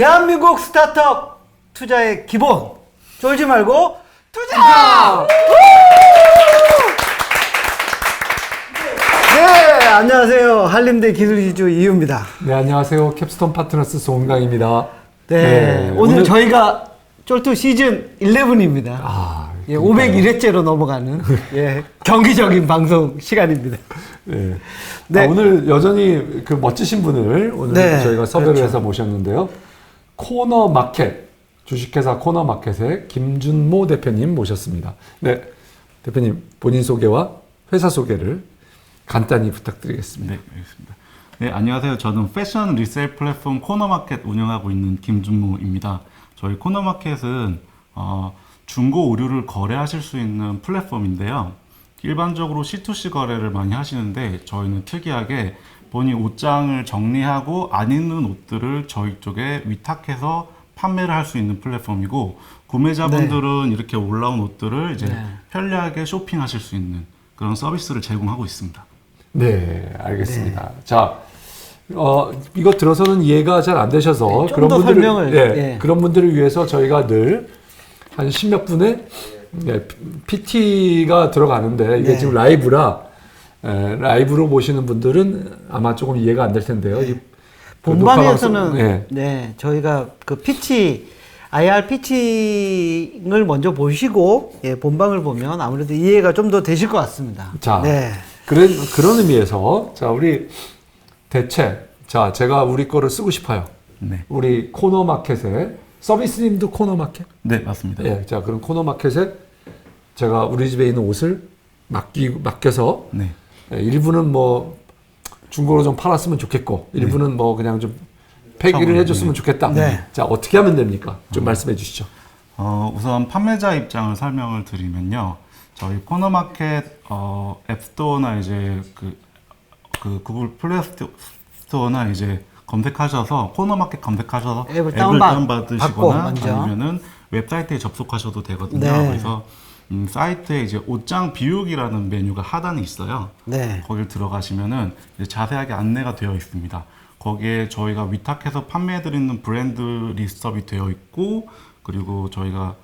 대한민국 스타트업 투자의 기본. 쫄지 말고 투자! 네, 안녕하세요. 한림대 기술기주 이유입니다. 네, 안녕하세요. 캡스톤 파트너스 송강입니다. 네, 오늘 저희가 쫄투 시즌 11입니다. 예, 501회째로 넘어가는 예, 경기적인 방송 시간입니다. 네. 네. 오늘 여전히 그 멋지신 분을 오늘 네, 저희가 섭외를 그렇죠. 해서 모셨는데요. 코너마켓, 주식회사 코너마켓의 김준모 대표님 모셨습니다. 네, 대표님 본인 소개와 회사 소개를 간단히 부탁드리겠습니다. 네, 알겠습니다. 네, 안녕하세요. 저는 패션 리셀 플랫폼 코너마켓 운영하고 있는 김준모입니다. 저희 코너마켓은 중고 의류를 거래하실 수 있는 플랫폼인데요. 일반적으로 C2C 거래를 많이 하시는데 저희는 특이하게 본인 옷장을 정리하고 안 입는 옷들을 저희 쪽에 위탁해서 판매를 할 수 있는 플랫폼이고, 구매자분들은 이렇게 올라온 옷들을 이제 편리하게 쇼핑하실 수 있는 그런 서비스를 제공하고 있습니다. 네, 알겠습니다. 자, 이거 들어서는 이해가 잘 안 되셔서 네, 좀더 설명을, 예. 그런 분들을 위해서 저희가 늘 한 10몇 분의 PT가 들어가는데 이게 네. 지금 라이브라 라이브로 보시는 분들은 아마 조금 이해가 안 될 텐데요. 이 본방에서는 네. 네, 저희가 그 피치 IR 피칭을 먼저 보시고 예, 본방을 보면 아무래도 이해가 좀 더 되실 것 같습니다. 자, 네. 그런 의미에서 자, 우리 대체 자, 제가 우리 거를 쓰고 싶어요. 네, 우리 코너마켓에 서비스님도 코너마켓? 네, 맞습니다. 예, 자, 그럼 코너마켓에 제가 우리 집에 있는 옷을 맡겨서 네. 예, 일부는 뭐 중고로 좀 팔았으면 좋겠고 일부는 뭐 그냥 좀 폐기를 해줬으면 좋겠다. 네. 자, 어떻게 하면 됩니까? 좀 말씀해 주시죠. 우선 판매자 입장을 설명을 드리면요. 저희 코너마켓 앱스토어나 이제 그 구글 플레이 스토어나 이제 검색하셔서 코너마켓 검색하셔서 앱을 다운받으시거나 먼저. 아니면은 웹사이트에 접속하셔도 되거든요. 네. 그래서 사이트에 이제 옷장 비우기라는 메뉴가 하단에 있어요. 네. 거길 들어가시면은 이제 자세하게 안내가 되어 있습니다. 거기에 저희가 위탁해서 판매해드리는 브랜드 리스트업이 되어 있고, 그리고 저희가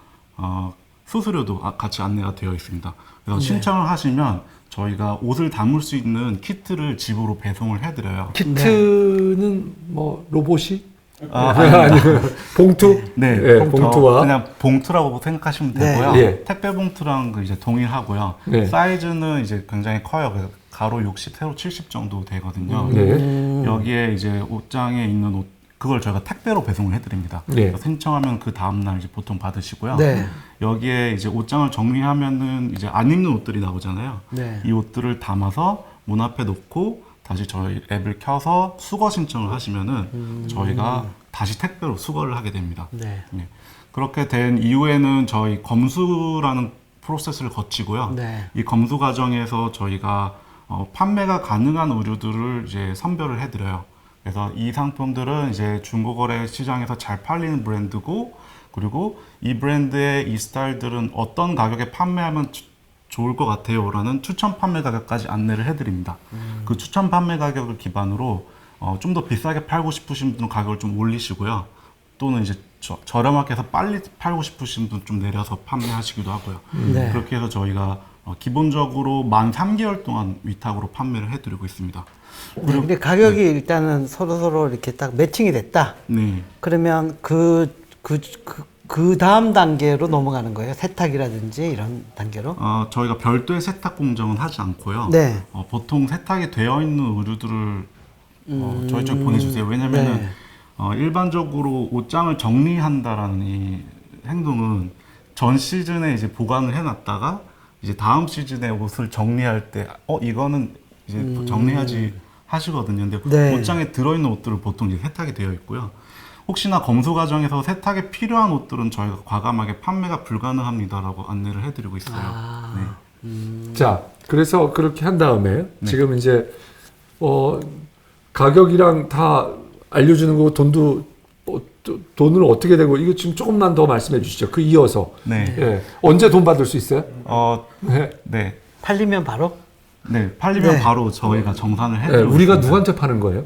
수수료도 같이 안내가 되어 있습니다. 그래서 신청을 하시면 저희가 옷을 담을 수 있는 키트를 집으로 배송을 해드려요. 키트는 뭐 로봇이? 아닙니다. 아니면 봉투? 네, 예, 봉투와 그냥 봉투라고 생각하시면 네. 되고요. 예. 택배 봉투랑 이제 동일하고요. 네. 사이즈는 이제 굉장히 커요. 그래서 가로 60, 세로 70 정도 되거든요. 네. 여기에 이제 옷장에 있는 옷, 그걸 저희가 택배로 배송을 해드립니다. 네. 그래서 신청하면 그 다음날 이제 보통 받으시고요. 네. 여기에 이제 옷장을 정리하면은 이제 안 입는 옷들이 나오잖아요. 네. 이 옷들을 담아서 문 앞에 놓고 다시 저희 앱을 켜서 수거 신청을 하시면은 저희가 다시 택배로 수거를 하게 됩니다. 네. 네. 그렇게 된 이후에는 저희 검수라는 프로세스를 거치고요. 네. 이 검수 과정에서 저희가 판매가 가능한 의류들을 이제 선별을 해드려요. 그래서 이 상품들은 이제 중고거래 시장에서 잘 팔리는 브랜드고, 그리고 이 브랜드의 이 스타일들은 어떤 가격에 판매하면 좋을 것 같아요 라는 추천 판매 가격까지 안내를 해드립니다. 그 추천 판매 가격을 기반으로 좀 더 비싸게 팔고 싶으신 분은 가격을 좀 올리시고요. 또는 이제 저렴하게 해서 빨리 팔고 싶으신 분은 좀 내려서 판매하시기도 하고요. 네. 그렇게 해서 저희가 기본적으로 만 3개월 동안 위탁으로 판매를 해드리고 있습니다. 네, 근데 가격이 일단은 서로 이렇게 딱 매칭이 됐다. 네. 그러면 그 다음 단계로 넘어가는 거예요. 세탁이라든지 이런 단계로. 저희가 별도의 세탁 공정은 하지 않고요. 네. 보통 세탁이 되어 있는 의류들을 저희 쪽에 보내주세요. 왜냐면은 네. 일반적으로 옷장을 정리한다라는 이 행동은 전 시즌에 이제 보관을 해놨다가 이제 다음 시즌에 옷을 정리할 때 이거는 이제 정리하지 하시거든요. 근데 네. 옷장에 들어있는 옷들을 보통 이제 세탁이 되어 있고요. 혹시나 검수 과정에서 세탁에 필요한 옷들은 저희가 과감하게 판매가 불가능합니다라고 안내를 해드리고 있어요. 네. 자, 그래서 그렇게 한 다음에 지금 이제 가격이랑 다 알려주는 거고 돈은 어떻게 되고 이거 지금 조금만 더 말씀해 주시죠. 그 이어서 네. 예. 언제 돈 받을 수 있어요? 네. 팔리면 바로? 네. 팔리면 네. 바로 저희가 정산을 예, 해드리고 우리가 있습니다. 누구한테 파는 거예요?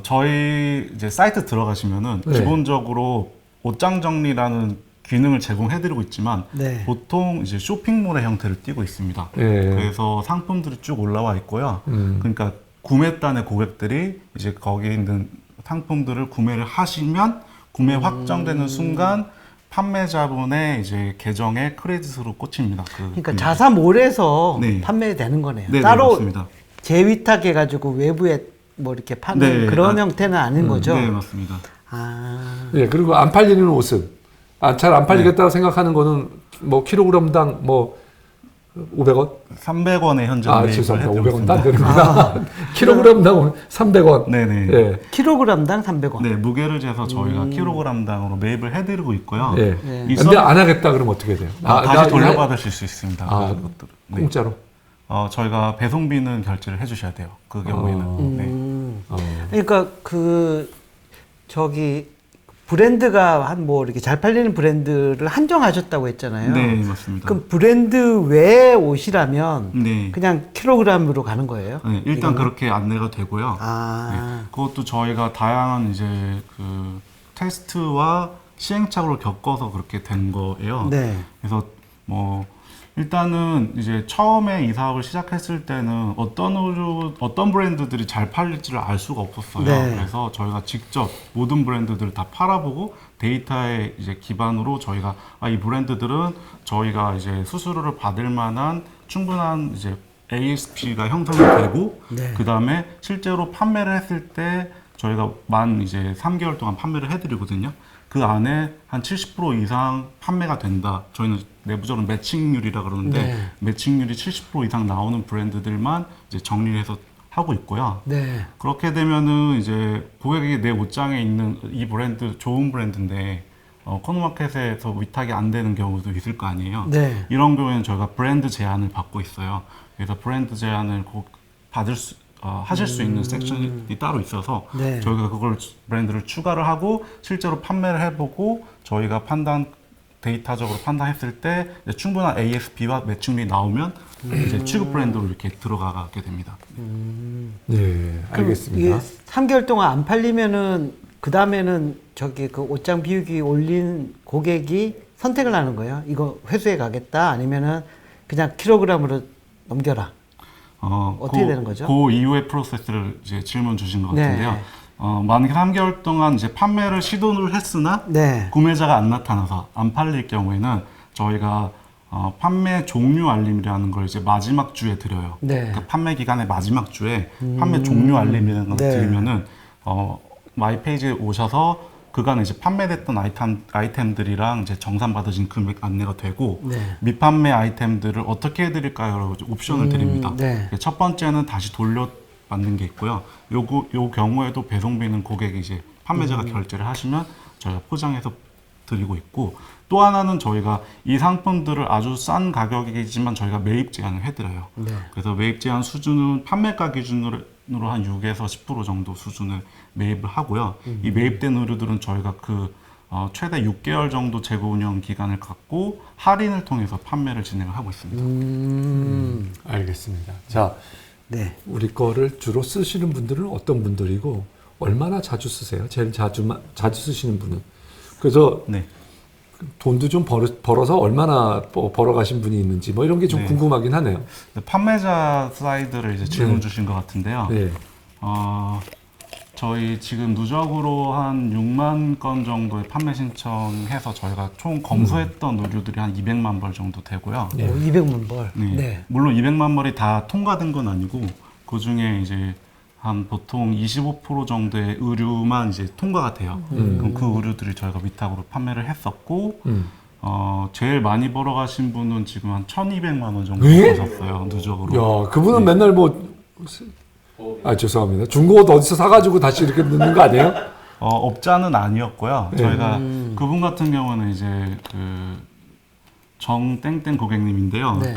저희 이제 사이트 들어가시면은 네. 기본적으로 옷장 정리라는 기능을 제공해드리고 있지만 네. 보통 이제 쇼핑몰의 형태를 띠고 있습니다. 네. 그래서 상품들이 쭉 올라와 있고요. 그러니까 구매단의 고객들이 이제 거기 있는 상품들을 구매를 하시면 구매 확정되는 순간 판매자분의 이제 계정에 크레딧으로 꽂힙니다. 그러니까 자사몰에서 네. 판매되는 거네요. 네, 따로 맞습니다. 재위탁해가지고 외부에 뭐 이렇게 파는 네, 그런 형태는 아닌 거죠. 네, 맞습니다. 아, 예, 그리고 안 팔리는 옷은 잘 안 팔리겠다고 생각하는 거는 뭐 킬로그램당 뭐 500원? 300원에 현재 죄송합니다. 매입을 500원 딴 해드리고 있습니다. 되는구나. 킬로그램당 300원. 네네. 예. 킬로그램당 300원. 네, 무게를 재서 저희가 킬로그램당으로 매입을 해드리고 있고요. 예. 네. 이 근데 안 하겠다 그러면 어떻게 돼요? 다시 돌려받으실 수 있습니다. 그것들을. 네. 공짜로. 저희가 배송비는 결제를 해주셔야 돼요. 그 경우에는. 네. 그러니까 브랜드가 한 뭐 이렇게 잘 팔리는 브랜드를 한정하셨다고 했잖아요. 네, 맞습니다. 그럼 브랜드 외 옷이라면 네. 그냥 킬로그램으로 가는 거예요? 네, 일단 이거는? 그렇게 안내가 되고요. 아, 그것도 저희가 다양한 이제 그 테스트와 시행착오를 겪어서 그렇게 된 거예요. 네. 그래서 뭐 일단은 이제 처음에 이 사업을 시작했을 때는 어떤 브랜드들이 잘 팔릴지를 알 수가 없었어요. 네. 그래서 저희가 직접 모든 브랜드들을 다 팔아보고 데이터에 이제 기반으로 저희가 이 브랜드들은 저희가 이제 수수료를 받을 만한 충분한 이제 ASP가 형성이 되고 네. 그 다음에 실제로 판매를 했을 때 저희가 만 이제 3개월 동안 판매를 해드리거든요. 그 안에 한 70% 이상 판매가 된다. 저희는 내부적으로 매칭률이라 그러는데 네. 매칭률이 70% 이상 나오는 브랜드들만 이제 정리를 해서 하고 있고요. 네. 그렇게 되면은 이제 고객이 내 옷장에 있는 이 브랜드 좋은 브랜드인데 코노마켓에서 위탁이 안 되는 경우도 있을 거 아니에요. 네. 이런 경우에는 저희가 브랜드 제한을 받고 있어요. 그래서 브랜드 제한을 하실 수 있는 섹션이 따로 있어서 네. 저희가 그걸 브랜드를 추가를 하고 실제로 판매를 해보고 저희가 데이터적으로 판단했을 때 이제 충분한 ASP와 매칭률이 나오면 이제 취급 브랜드로 이렇게 들어가게 됩니다. 예, 알겠습니다. 이게 3개월 동안 안 팔리면은 그 다음에는 그 옷장 비우기 올린 고객이 선택을 하는 거예요. 이거 회수해 가겠다 아니면은 그냥 킬로그램으로 넘겨라. 어떻게 되는 거죠? 그 이후의 프로세스를 이제 질문 주신 것 네. 같은데요. 만약에 3개월 동안 이제 판매를 시도를 했으나 네. 구매자가 안 나타나서 안 팔릴 경우에는 저희가 판매 종료 알림이라는 걸 이제 마지막 주에 드려요. 네. 그 판매 기간의 마지막 주에 판매 종료 알림이라는 걸 네. 드리면은 마이 페이지에 오셔서 그간 이제 판매됐던 아이템들이랑 이제 정산받으신 금액 안내가 되고 네. 미판매 아이템들을 어떻게 해드릴까요? 라고 옵션을 드립니다. 네. 첫 번째는 다시 돌려받는 게 있고요. 요 경우에도 배송비는 고객이 이제 판매자가 결제를 하시면 저희가 포장해서 드리고 있고 또 하나는 저희가 이 상품들을 아주 싼 가격이지만 저희가 매입 제한을 해드려요. 네. 그래서 매입 제한 수준은 판매가 기준으로 한 6에서 10% 정도 수준을 매입을 하고요. 이 매입된 의류들은 저희가 최대 6개월 정도 재고 운영 기간을 갖고 할인을 통해서 판매를 진행을 하고 있습니다. 알겠습니다. 자, 네. 우리 거를 주로 쓰시는 분들은 어떤 분들이고 얼마나 자주 쓰세요? 제일 자주 쓰시는 분은. 그래서 네. 돈도 좀 벌어서 얼마나 벌어가신 분이 있는지 뭐 이런 게 좀 네. 궁금하긴 하네요. 판매자 슬라이드를 이제 질문 주신 것 같은데요. 네. 저희 지금 누적으로 한 6만 건 정도의 판매 신청해서 저희가 총 검수했던 의류들이 한 200만 벌 정도 되고요. 네. 200만 벌. 네. 네. 물론 200만 벌이 다 통과된 건 아니고 그 중에 이제 한 보통 25% 정도의 의류만 이제 통과가 돼요. 그럼 그 의류들이 저희가 위탁으로 판매를 했었고, 제일 많이 벌어가신 분은 지금 한 1,200만 원 정도 예? 버셨어요, 누적으로. 야, 그분은 맨날 죄송합니다. 중고 옷 어디서 사가지고 다시 이렇게 넣는 거 아니에요? 업자는 아니었고요. 네. 저희가 그분 같은 경우는 이제 정땡땡 고객님인데요. 네.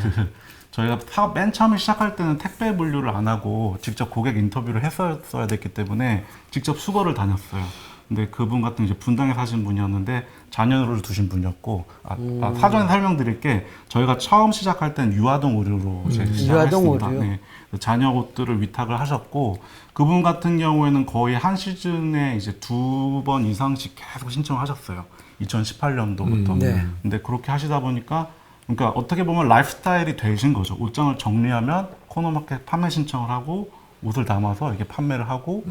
저희가 사업 맨 처음에 시작할 때는 택배 분류를 안 하고 직접 고객 인터뷰를 했었어야 됐기 때문에 직접 수거를 다녔어요. 근데 그분 같은 이제 분당에 사신 분이었는데 자녀를 두신 분이었고 사전에 설명드릴 게 저희가 처음 시작할 땐 유아동 의료로 이제 유아동 시작했습니다. 의료. 네. 자녀 옷들을 위탁을 하셨고 그분 같은 경우에는 거의 한 시즌에 이제 2번 이상씩 계속 신청을 하셨어요. 2018년도부터. 네. 근데 그렇게 하시다 보니까 그러니까 어떻게 보면 라이프스타일이 되신 거죠. 옷장을 정리하면 코너마켓 판매 신청을 하고 옷을 담아서 이렇게 판매를 하고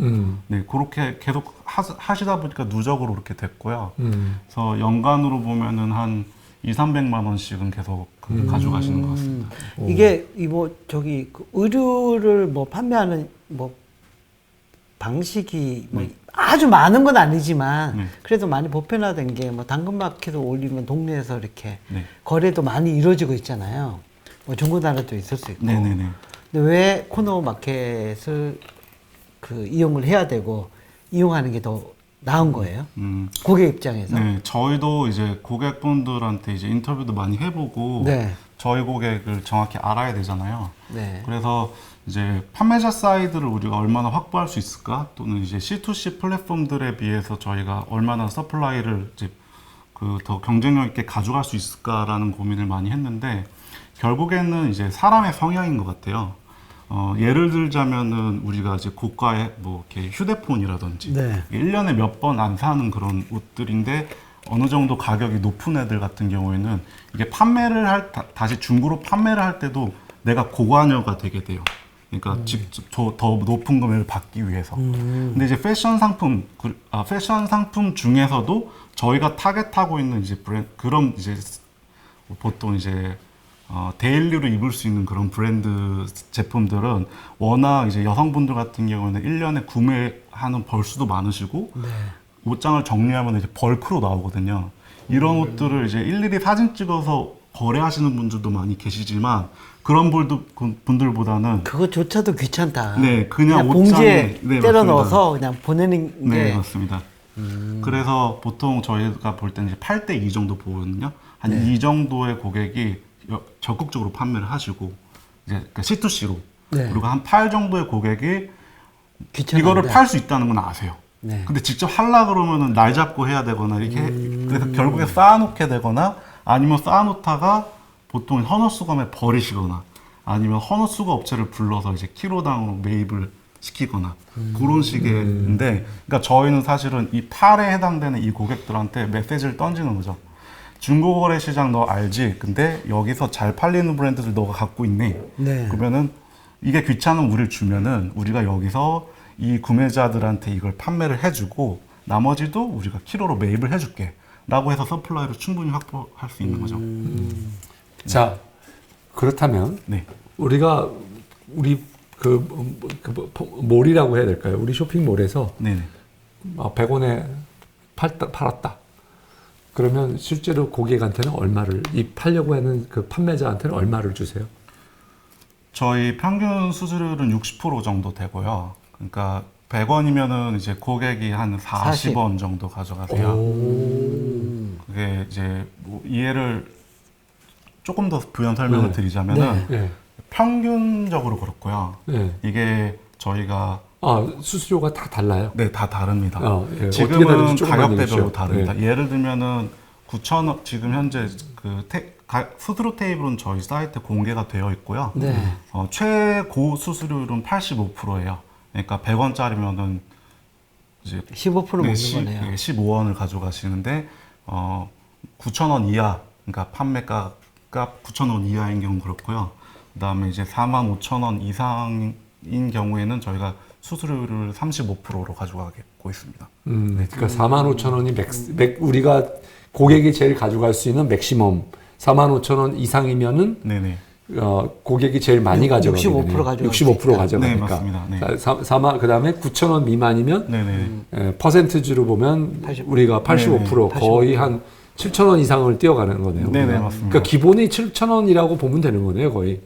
네 그렇게 계속 하시다 보니까 누적으로 그렇게 됐고요. 그래서 연간으로 보면은 한 200~300만 원씩은 계속 가져가시는 것 같습니다. 이게 뭐 저기 그 의류를 뭐 판매하는 뭐 방식이 뭐 아주 많은 건 아니지만 네. 그래도 많이 보편화된 게 뭐 당근마켓에 올리면 동네에서 이렇게 네. 거래도 많이 이루어지고 있잖아요. 뭐 중고나라도 있을 수 있고. 네네네. 근데 왜 코너 마켓을 그 이용을 해야 되고 이용하는 게 더 나은 거예요? 고객 입장에서. 네, 저희도 이제 고객분들한테 이제 인터뷰도 많이 해보고 네. 저희 고객을 정확히 알아야 되잖아요. 네. 그래서 이제 판매자 사이드를 우리가 얼마나 확보할 수 있을까? 또는 이제 C2C 플랫폼들에 비해서 저희가 얼마나 서플라이를 이제 그 더 경쟁력 있게 가져갈 수 있을까라는 고민을 많이 했는데 결국에는 이제 사람의 성향인 것 같아요. 예를 들자면은 우리가 이제 고가의 뭐 이렇게 휴대폰이라든지 네. 1년에 몇 번 안 사는 그런 옷들인데 어느 정도 가격이 높은 애들 같은 경우에는 이게 판매를 다시 중고로 판매를 할 때도 내가 고관여가 되게 돼요. 그러니까 직접 더 높은 금액을 받기 위해서. 근데 이제 패션 상품 중에서도 저희가 타겟하고 있는 이제 그런 이제 보통 이제 데일리로 입을 수 있는 그런 브랜드 제품들은 워낙 이제 여성분들 같은 경우는 1년에 구매하는 벌수도 많으시고 네. 옷장을 정리하면 이제 벌크로 나오거든요. 이런 옷들을 이제 일일이 사진 찍어서 거래하시는 분들도 많이 계시지만 그런 분들보다는 그것조차도 귀찮다. 네, 그냥 봉지에 네, 때려 맞습니다. 넣어서 그냥 보내는 게. 네, 맞습니다. 그래서 보통 저희가 볼 때는 이제 8:2 정도 보거든요. 한 이 정도의 고객이 적극적으로 판매를 하시고 이제 그러니까 C2C로 네. 그리고 한 8 정도의 고객이 귀찮은데. 이거를 팔 수 있다는 건 아세요. 네. 근데 직접 하려 그러면은 날 잡고 해야 되거나 이렇게 그래서 결국에 쌓아놓게 되거나 아니면 쌓아놓다가 보통 헌옷수거에 버리시거나 아니면 헌옷수거 업체를 불러서 이제 키로당으로 매입을 시키거나 그런 식인데 그러니까 저희는 사실은 이 팔에 해당되는 이 고객들한테 메시지를 던지는 거죠. 중고거래 시장 너 알지? 근데 여기서 잘 팔리는 브랜드들 너가 갖고 있니? 네. 그러면은 이게 귀찮은 우리를 주면은 우리가 여기서 이 구매자들한테 이걸 판매를 해주고 나머지도 우리가 키로로 매입을 해줄게 라고 해서 서플라이를 충분히 확보할 수 있는 거죠. 자, 그렇다면 네. 우리가 우리 몰이라고 해야 될까요? 우리 쇼핑몰에서 네네. 100원에 팔았다. 그러면 실제로 고객한테는 얼마를 팔려고 하는 그 판매자한테는 얼마를 주세요? 저희 평균 수수료는 60% 정도 되고요. 그러니까 100원이면은 이제 고객이 한 40원 정도 가져가세요. 그게 이제 뭐 이해를 조금 더 부연 설명을 드리자면은 네. 평균적으로 그렇고요. 네. 이게 저희가 수수료가 다 달라요? 네, 다 다릅니다. 예. 어떻게 지금은 다른지 조금만 가격대별로 얘기해주세요. 다릅니다. 예를 들면은 9,000원 지금 현재 그 수수료 테이블은 저희 사이트에 공개가 되어 있고요. 네. 최고 수수료율은 85%예요. 그러니까 100원짜리면은 이제 15% 먹는 거네요. 15원을 가져가시는데 9,000원 이하, 그러니까 판매가 9,000원 이하인 경우 그렇고요. 그다음에 이제 45,000원 이상인 경우에는 저희가 수수료를 35%로 가져가고 있습니다. 그러니까 45,000원이 우리가 고객이 제일 가져갈 수 있는 맥시멈 45,000원 이상이면은 네네. 고객이 제일 많이 가져가게 65% 가져갈 수 65% 있다. 가져가니까. 네, 맞습니다. 네. 그다음에 9,000원 미만이면 네네. 퍼센트지로 보면 80. 우리가 85% 네네. 거의 한 7,000원 이상을 뛰어가는 거네요. 네네, 우리가. 맞습니다. 그러니까 기본이 7,000원이라고 보면 되는 거네요, 거의.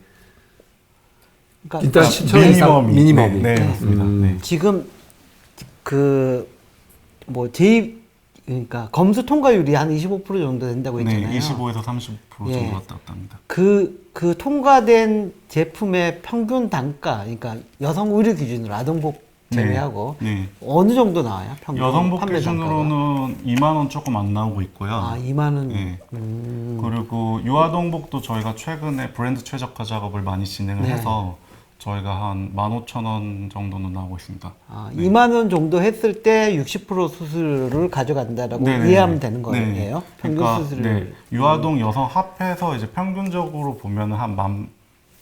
그러니까 일단 7,000원 이상 미니멈이. 네, 맞습니다. 네. 지금 그 뭐 그러니까 검수 통과율이 한 25% 정도 된다고 했잖아요. 네, 25에서 30% 정도 예. 왔다 갔다 합니다. 그 통과된 제품의 평균 단가, 그러니까 여성 의류 기준으로 아동복 제외하고 네. 어느 정도 나와요? 평균 여성복 판매 단가가? 기준으로는 2만 원 조금 안 나오고 있고요. 아, 2만 원. 네. 그리고 유아동복도 저희가 최근에 브랜드 최적화 작업을 많이 진행을 네. 해서 저희가 한 15,000원 정도는 나오고 있습니다. 아, 2만 원 정도 했을 때 60% 수수료를 가져간다라고 네네. 이해하면 되는 거예요. 네. 평균 그러니까, 수수료를. 유아동 여성 합해서 이제 평균적으로 보면은 한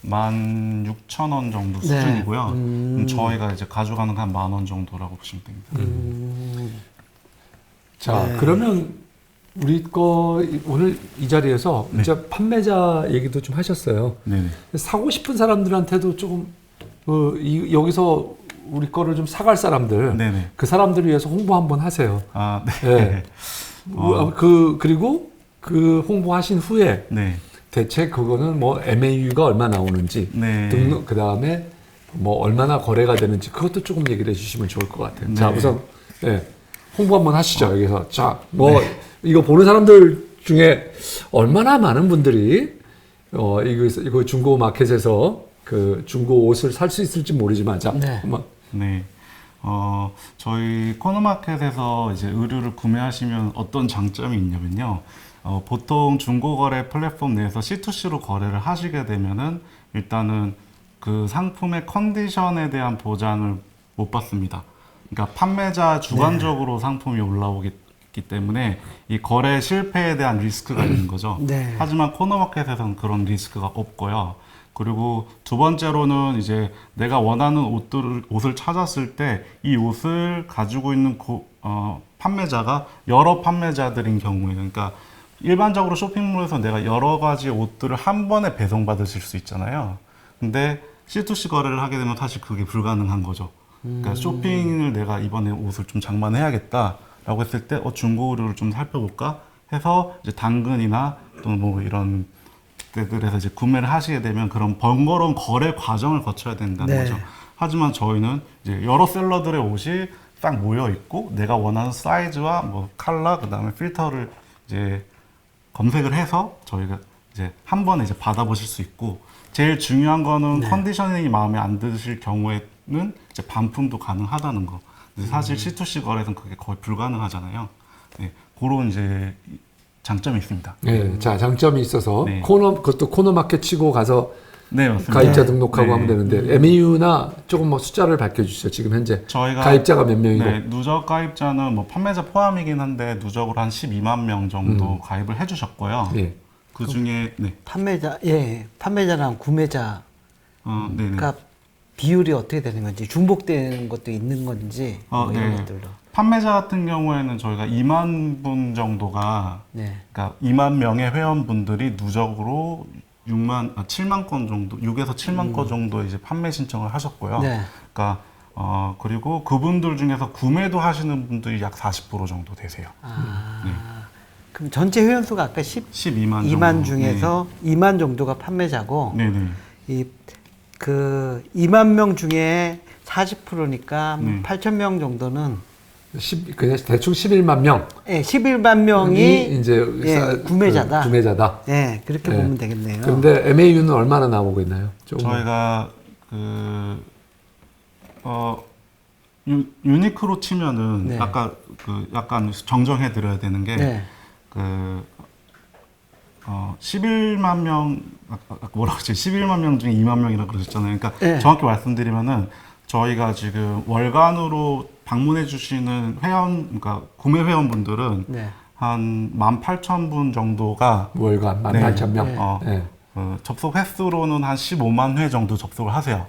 16,000원 정도 네. 수준이고요. 저희가 이제 가져가는 한 10,000원 정도라고 보시면 됩니다. 자, 네. 그러면 우리 거 오늘 이 자리에서 네. 이제 판매자 얘기도 좀 하셨어요. 네네. 사고 싶은 사람들한테도 조금 여기서 우리 거를 좀 사갈 사람들, 네네. 그 사람들을 위해서 홍보 한번 하세요. 아, 네. 네. 그리고 그 홍보하신 후에 네. 대체 그거는 뭐 MAU가 얼마 나오는지 네. 등록 그 다음에 뭐 얼마나 거래가 되는지 그것도 조금 얘기를 해주시면 좋을 것 같아요. 네. 자, 우선 홍보 한번 하시죠. 여기서 자, 뭐 이거 보는 사람들 중에 얼마나 많은 분들이 이거 중고 마켓에서 그 중고 옷을 살 수 있을지 모르지만 자, 네. 한번 네. 저희 코너마켓에서 이제 의류를 구매하시면 어떤 장점이 있냐면요. 보통 중고거래 플랫폼 내에서 C2C로 거래를 하시게 되면은 일단은 그 상품의 컨디션에 대한 보장을 못 받습니다. 그러니까 판매자 주관적으로 상품이 올라오기 때문에 이 거래 실패에 대한 리스크가 있는 거죠. 네. 하지만 코너마켓에서는 그런 리스크가 없고요. 그리고 두 번째로는 이제 내가 원하는 옷을 찾았을 때 이 옷을 가지고 있는 판매자가 여러 판매자들인 경우에, 그러니까 일반적으로 쇼핑몰에서 내가 여러 가지 옷들을 한 번에 배송받으실 수 있잖아요. 근데 C2C 거래를 하게 되면 사실 그게 불가능한 거죠. 그러니까 쇼핑을 내가 이번에 옷을 좀 장만해야겠다라고 했을 때 중고 의류를 좀 살펴볼까 해서 이제 당근이나 또는 뭐 이런 데들에서 이제 구매를 하시게 되면 그런 번거로운 거래 과정을 거쳐야 된다는 네. 거죠. 하지만 저희는 이제 여러 셀러들의 옷이 딱 모여 있고 내가 원하는 사이즈와 뭐 컬러 그다음에 필터를 이제 검색을 해서 저희가 이제 한 번에 이제 받아보실 수 있고 제일 중요한 거는 컨디셔닝이 마음에 안 드실 경우에는 이제 반품도 가능하다는 거. 근데 사실 C2C 거래에서는 그게 거의 불가능하잖아요. 네, 그런 이제 장점이 있습니다. 네, 자 장점이 있어서 네. 그것도 코너마켓 치고 가서 네, 맞습니다. 가입자 네. 등록하고 네. 하면 되는데 MAU나 조금 뭐 숫자를 밝혀주시죠. 지금 현재 저희가 가입자가 몇 명이고 네, 누적 가입자는 뭐 판매자 포함이긴 한데 누적으로 한 12만 명 정도 가입을 해주셨고요. 예. 그 중에 네, 판매자랑 구매자 네네. 그러니까 비율이 어떻게 되는 건지 중복되는 것도 있는 건지 뭐 이런 네. 것들로. 판매자 같은 경우에는 저희가 2만 분 정도가 네. 그러니까 2만 명의 회원분들이 누적으로 7만 건 정도, 6에서 7만 건 정도 이제 판매 신청을 하셨고요. 네. 그러니까 그리고 그분들 중에서 구매도 하시는 분들이 약 40% 정도 되세요. 그럼 전체 회원 수가 아까 12만 2만 정도. 중에서 2만 정도가 판매자고 네, 네. 그 2만 명 중에 40%니까 네. 8천 명 정도는 그냥 대충 11만 명 11만 명이 이제 구매자다. 구매자다. 네, 그렇게 네. 보면 되겠네요. 그런데 MAU는 얼마나 나오고 있나요? 조금 저희가 유니크로 치면은 네. 아까 약간 정정해 드려야 되는 게 네. 11만 명 뭐라고 했지? 11만 명 중에 2만 명이라고 그러셨잖아요. 그러니까 네. 정확히 말씀드리면은 저희가 지금 월간으로 방문해 주시는 그러니까 구매 회원분들은 네. 한 18,000분 정도가 월간 네. 18,000명. 네. 접속 횟수로는 한 15만 회 정도 접속을 하세요.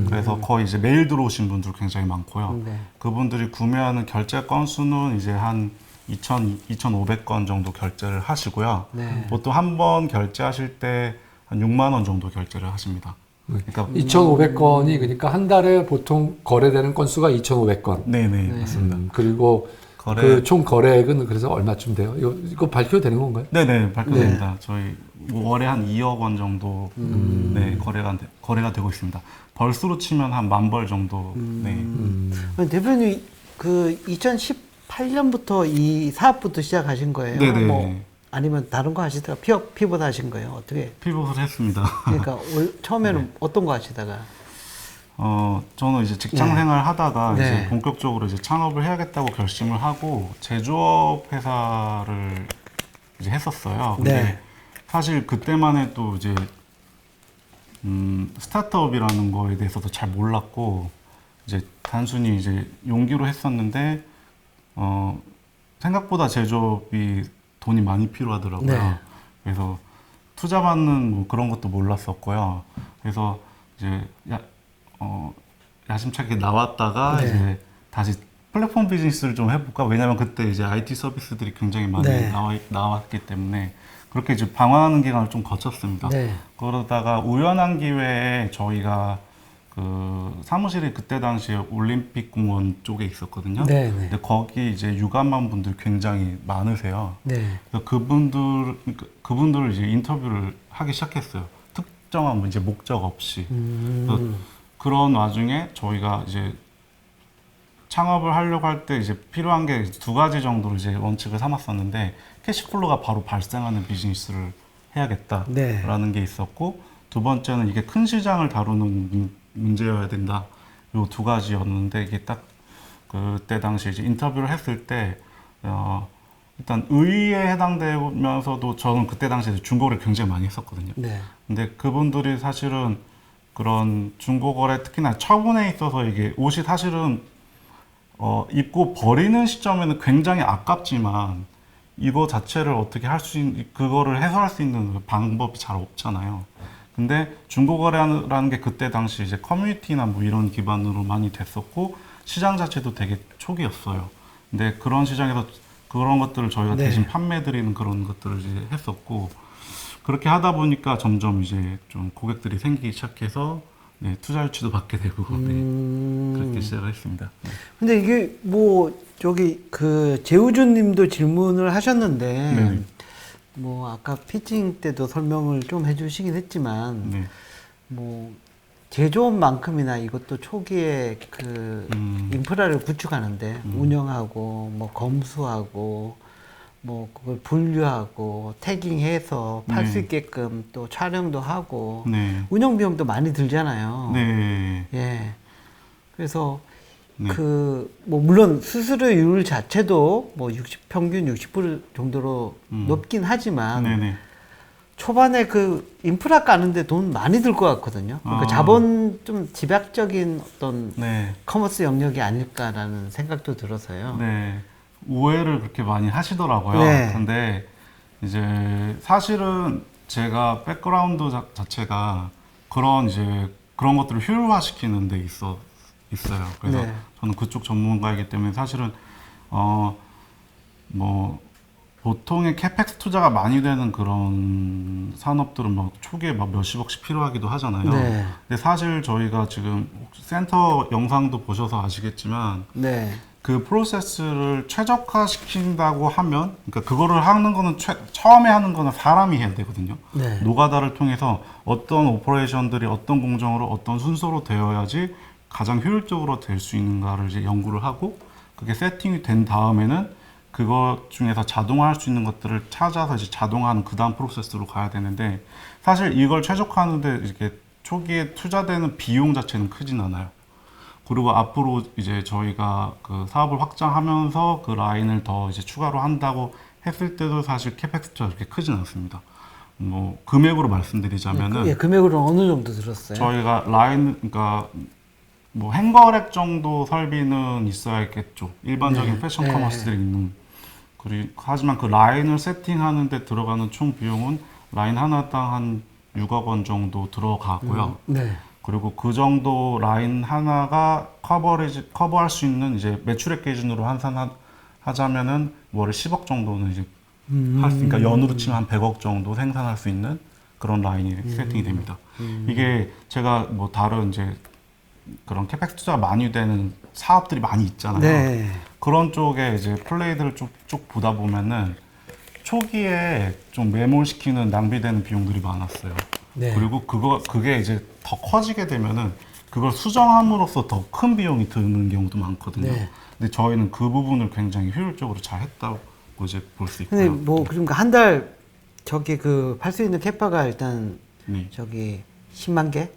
그래서 거의 이제 매일 들어오신 분들 굉장히 많고요. 네. 그분들이 구매하는 결제 건수는 이제 한 2,500건 정도 결제를 하시고요. 네. 보통 한 번 결제하실 때 한 6만 원 정도 결제를 하십니다. 그러니까 2,500건이 그러니까 한 달에 보통 거래되는 건수가 2,500건. 네네 맞습니다. 그리고 거래- 그 총 거래액은 그래서 얼마쯤 돼요? 이거 밝혀도 되는 건가요? 네네 발표됩니다. 저희 뭐 월에 한 2억 원 정도 네, 거래가 되고 있습니다. 벌수로 치면 한 10,000벌 정도. 네. 대표님 그 2018년부터 이 사업부터 시작하신 거예요? 네네. 뭐 아니면 다른 거 하시다가 피벗 하신 거예요? 어떻게? 피벗을 했습니다. 그러니까 처음에는 어떤 거 하시다가? 저는 이제 직장 네. 생활 하다가 네. 이제 본격적으로 이제 창업을 해야겠다고 결심을 하고 제조업 회사를 이제 했었어요. 근데 네. 사실 그때만 해도 이제 스타트업이라는 거에 대해서도 잘 몰랐고 이제 단순히 이제 용기로 했었는데 생각보다 제조업이 돈이 많이 필요하더라고요. 네. 그래서 투자 받는 뭐 그런 것도 몰랐었고요. 그래서 이제 야심차게 나왔다가 네. 이제 다시 플랫폼 비즈니스를 좀 해볼까? 왜냐면 그때 이제 IT 서비스들이 굉장히 많이 네. 나왔기 때문에 그렇게 이제 방황하는 기간을 좀 거쳤습니다. 네. 그러다가 우연한 기회에 저희가 그 사무실이 그때 당시에 올림픽 공원 쪽에 있었거든요. 네. 네. 근데 거기 이제 유감만 분들 굉장히 많으세요. 네. 그래서 그분들을 이제 인터뷰를 하기 시작했어요. 특정한 뭐 이제 목적 없이. 그래서 그런 와중에 저희가 이제 창업을 하려고 할 때 이제 필요한 게 두 가지 정도로 이제 원칙을 삼았었는데 캐시플로가 바로 발생하는 비즈니스를 해야겠다라는 게 있었고 두 번째는 이게 큰 시장을 다루는 문제여야 된다. 요 두 가지였는데 이게 딱 그때 당시 이제 인터뷰를 했을 때 일단 의의에 해당되면서도 저는 그때 당시에 중고를 굉장히 많이 했었거든요. 네. 근데 그분들이 사실은 그런 중고거래 특히나 처분에 있어서 이게 옷이 사실은 입고 버리는 시점에는 굉장히 아깝지만 이거 자체를 어떻게 할 수 있는 그거를 해소할 수 있는 방법이 잘 없잖아요. 근데 중고거래라는 게 그때 당시 이제 커뮤니티나 뭐 이런 기반으로 많이 됐었고 시장 자체도 되게 초기였어요. 근데 그런 시장에서 그런 것들을 저희가 네. 대신 판매드리는 그런 것들을 이제 했었고 그렇게 하다 보니까 점점 이제 좀 고객들이 생기기 시작해서 네, 투자 유치도 받게 되고 네, 그렇게 시작을 했습니다. 네. 근데 이게 뭐 저기 그 재우준 님도 질문을 하셨는데 네. 뭐 아까 피칭 때도 설명을 좀 해주시긴 했지만 네. 뭐 제조업만큼이나 이것도 초기에 그 인프라를 구축하는데 운영하고 뭐 검수하고 뭐 그걸 분류하고 태깅해서 팔 수 네. 있게끔 또 촬영도 하고 네. 운영 비용도 많이 들잖아요. 네. 예. 그래서 네. 그 뭐 물론 수수료율 자체도 뭐 평균 60% 정도로 높긴 하지만 네네. 초반에 그 인프라 까는데 돈 많이 들 것 같거든요. 그러니까 아. 자본 좀 집약적인 어떤 네. 커머스 영역이 아닐까라는 생각도 들어서요. 네. 오해를 그렇게 많이 하시더라고요. 네. 근데 이제 사실은 제가 백그라운드 자체가 그런 이제 그런 것들을 효율화시키는 데 있어요. 그래서 네. 저는 그쪽 전문가이기 때문에 사실은 뭐 보통의 캐펙스 투자가 많이 되는 그런 산업들은 막 초기에 막 몇십억씩 필요하기도 하잖아요. 네. 근데 사실 저희가 지금 센터 영상도 보셔서 아시겠지만 네. 그 프로세스를 최적화시킨다고 하면, 그러니까 그거를 하는 거는 처음에 하는 거는 사람이 해야 되거든요. 네. 노가다를 통해서 어떤 오퍼레이션들이 어떤 공정으로 어떤 순서로 되어야지 가장 효율적으로 될 수 있는가를 이제 연구를 하고 그게 세팅이 된 다음에는 그것 중에서 자동화할 수 있는 것들을 찾아서 이제 자동화하는 그 다음 프로세스로 가야 되는데 사실 이걸 최적화하는데 이렇게 초기에 투자되는 비용 자체는 크진 않아요. 그리고 앞으로 이제 저희가 그 사업을 확장하면서 그 라인을 더 이제 추가로 한다고 했을 때도 사실 캐펙스 투자가 그렇게 크진 않습니다. 뭐 금액으로 말씀드리자면은 예, 금액으로 어느 정도 들었어요? 저희가 라인 그러니까 뭐 행거렉 정도 설비는 있어야 있겠죠. 일반적인 네. 패션 네. 커머스들이 있는. 하지만 그 라인을 세팅하는 데 들어가는 총 비용은 라인 하나당 한 6억 원 정도 들어가고요. 네. 그리고 그 정도 라인 하나가 커버할 수 있는 이제 매출액 기준으로 하자면은 월에 10억 정도는 이제 할 수, 그러니까 연으로 치면 한 100억 정도 생산할 수 있는 그런 라인이 세팅이 됩니다. 이게 제가 뭐 다른 이제 그런 캐펙스 투자가 많이 되는 사업들이 많이 있잖아요. 네. 그런 쪽에 이제 플레이들을 쭉 보다 보면은 초기에 좀 매몰시키는 낭비되는 비용들이 많았어요. 네. 그리고 그게 이제 더 커지게 되면은 그걸 수정함으로써 더 큰 비용이 드는 경우도 많거든요. 네. 근데 저희는 그 부분을 굉장히 효율적으로 잘 했다고 이제 볼 수 근데 있고요. 뭐 그러니까 한 달 저기 그 팔 수 있는 캐파가 일단 네. 저기 10만 개?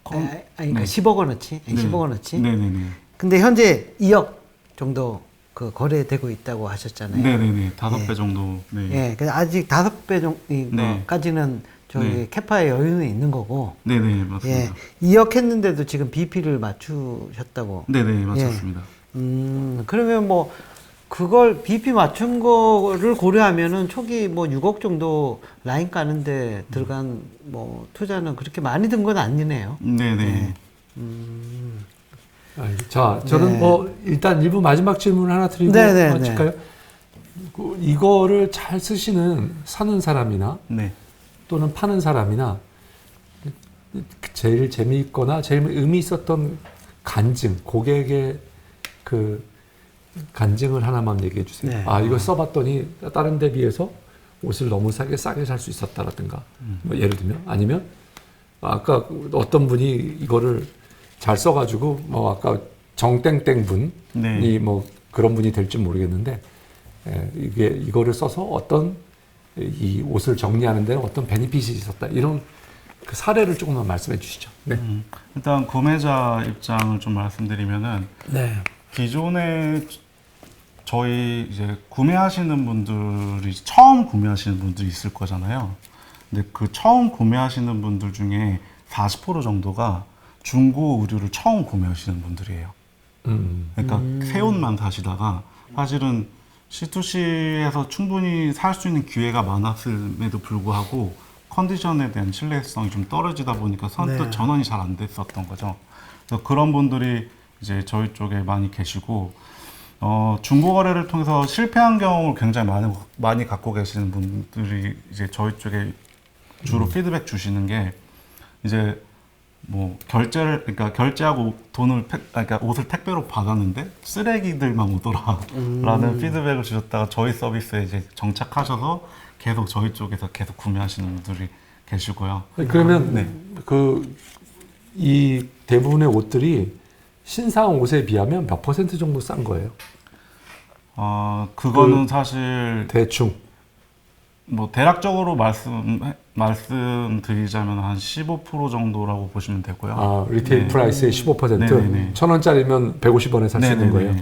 그러니까 네. 10억 원어치, 네. 10억 원어치. 네네네. 근데 현재 2억 정도 그 거래되고 있다고 하셨잖아요. 네네네. 5배 정도. 네. 예, 그래서 아직 5배 정도까지는 저기 네. 캐파의 여유는 있는 거고. 네네 예, 맞습니다. 2억 했는데도 지금 BP를 맞추셨다고. 네네 맞췄습니다. 그러면 뭐 그걸 BP 맞춘 거를 고려하면은 초기 뭐 6억 정도 라인 까는데 들어간 뭐 투자는 그렇게 많이 든 건 아니네요. 네네. 자, 저는 네. 뭐 일단 일부 마지막 질문 하나 드리고 네. 마칠까요? 이거를 잘 쓰시는 사는 사람이나 네. 또는 파는 사람이나 제일 재미있거나 제일 의미 있었던 간증, 고객의 그 간증을 하나만 얘기해 주세요. 네. 아, 이거 써봤더니 다른 데 비해서 옷을 너무 싸게 살 수 있었다라든가. 뭐 예를 들면 아니면 아까 어떤 분이 이거를 잘 써가지고 뭐 아까 정땡땡 분이 네. 뭐 그런 분이 될지 모르겠는데 이거를 써서 어떤 이 옷을 정리하는 데는 어떤 베니핏이 있었다 이런 그 사례를 조금만 말씀해 주시죠. 네. 일단 구매자 입장을 좀 말씀드리면은 네. 기존에 저희 이제 구매하시는 분들이 처음 구매하시는 분들이 있을 거잖아요. 근데 그 처음 구매하시는 분들 중에 40% 정도가 중고 의류를 처음 구매하시는 분들이에요. 그러니까 새 옷만 사시다가 사실은 C2C에서 충분히 살 수 있는 기회가 많았음에도 불구하고 컨디션에 대한 신뢰성이 좀 떨어지다 보니까 선뜻 네. 전환이 잘 안 됐었던 거죠. 그래서 그런 분들이 이제 저희 쪽에 많이 계시고 중고 거래를 통해서 실패한 경험을 굉장히 많이 갖고 계시는 분들이 이제 저희 쪽에 주로 피드백 주시는 게 이제 뭐 그러니까 결제하고 그러니까 옷을 택배로 받았는데 쓰레기들만 오더라라는 피드백을 주셨다가 저희 서비스에 이제 정착하셔서 계속 저희 쪽에서 계속 구매하시는 분들이 계시고요. 그러면 네. 이 대부분의 옷들이 신상 옷에 비하면 몇 퍼센트 정도 싼 거예요? 그거는 사실 대충. 뭐 대략적으로 말씀드리자면 한 15% 정도라고 보시면 되고요. 아, 리테일 네. 프라이스의 15%? 네네네. 1,000원짜리면 150원에 살 수 있는 네네네. 거예요?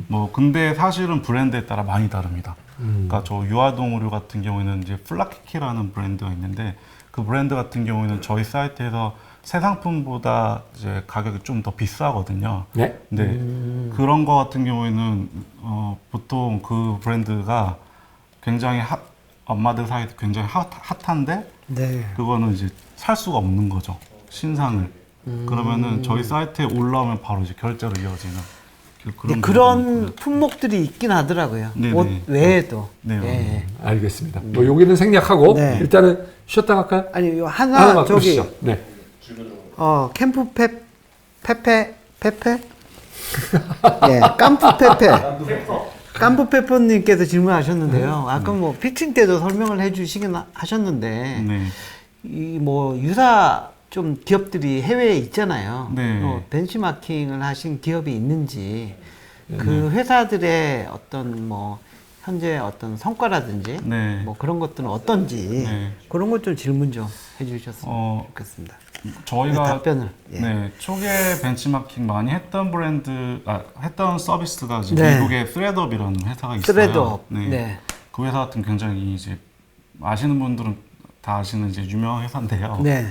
뭐 근데 사실은 브랜드에 따라 많이 다릅니다. 그러니까 저 유아동 의류 같은 경우에는 이제 플라키키라는 브랜드가 있는데 그 브랜드 같은 경우에는 저희 사이트에서 새 상품보다 이제 가격이 좀 더 비싸거든요. 네. 근데 그런 거 같은 경우에는 보통 그 브랜드가 굉장히 엄마들 사이에 굉장히 핫한데 네. 그거는 이제 살 수가 없는 거죠. 신상을. 그러면은 저희 사이트에 올라오면 바로 이제 결제로 이어지는 그런 부분이 품목들이 있긴 하더라고요. 네네. 옷 외에도. 네. 예. 알겠습니다. 뭐 여기는 생략하고 네. 일단은 쉬었다 갈까요? 아니 요 하나 하나만 저기 보시죠. 네. 캠프 페페 예, 깜프 페페 깜프 페퍼님께서 질문하셨는데요. 아까 뭐 피칭 때도 설명을 해주시긴 하셨는데 네. 이 뭐 유사 좀 기업들이 해외에 있잖아요. 네. 벤치마킹을 하신 기업이 있는지 그 회사들의 어떤 뭐 현재 어떤 성과라든지 네. 뭐 그런 것들은 어떤지 네. 그런 것 좀 질문 좀 해주셨으면 좋겠습니다. 저희가 네, 답변을. 예. 네, 초기에 벤치마킹 많이 했던 했던 서비스가 이제 네. 미국의 스레드업이라는 회사가 있어요. 스레드업. 네. 네. 그 회사 같은 굉장히 이제 아시는 분들은 다 아시는 이제 유명한 회사인데요. 네.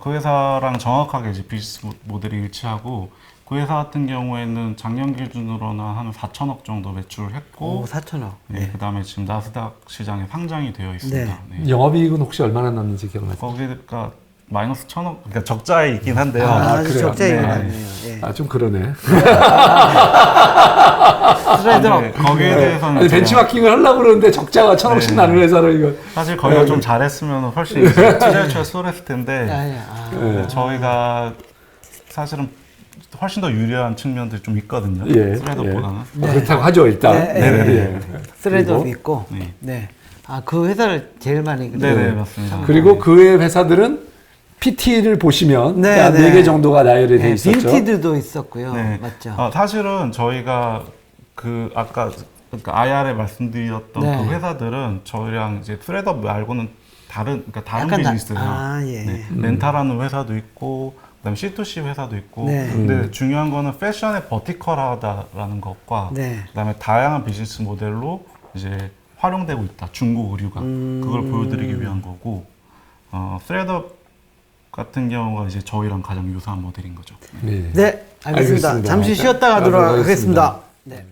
그 회사랑 정확하게 이제 비즈니스 모델이 일치하고 그 회사 같은 경우에는 작년 기준으로는 한 4천억 정도 매출을 했고 오, 4천억. 네, 그다음에 지금 나스닥 시장에 상장이 되어 있습니다. 네. 영업이익은 혹시 얼마나 남는지 기억나세요? 거기가 마이너스 1,000억, 그러니까 적자에 있긴 한데요. 아주 그래요? 적자이긴 네. 하네요. 예. 아, 좀 그러네. 스레드업. 네, 거기에 대해서는 아니, 제가 벤치마킹을 하려고 그러는데 적자가 1,000억씩 네. 나는 회사를 이거. 사실 거기가 좀 잘했으면 훨씬 투자 유치가 수월했을 텐데 네. 저희가 사실은 훨씬 더 유리한 측면들이 좀 있거든요. 예, 스레드업보다는. 그렇다고 하죠, 일단. 네. 스레드업 그리고, 있고. 네. 네. 아, 그 회사를 제일 많이 네네 맞습니다. 그리고 그 외 회사들은 PT를 보시면 네, 한 네. 4개 정도가 나열이 돼 네, 있었죠. 빈티드도 있었고요. 네. 맞죠? 사실은 저희가 그 아까 그러니까 IR에 말씀드렸던 네. 그 회사들은 저희랑 이제 스레드업 말고는 다른 약간 비즈니스예요. 예. 네. 렌탈하는 회사도 있고 그다음에 C2C 회사도 있고. 네. 근데 중요한 거는 패션의 버티컬하다라는 것과 네. 그다음에 다양한 비즈니스 모델로 이제 활용되고 있다. 중고 의류가 그걸 보여드리기 위한 거고. 스레드업 같은 경우가 이제 저희랑 가장 유사한 모델인 거죠. 네. 네, 알겠습니다. 알겠습니다. 잠시 쉬었다 가도록 가도록 하겠습니다. 하겠습니다. 네.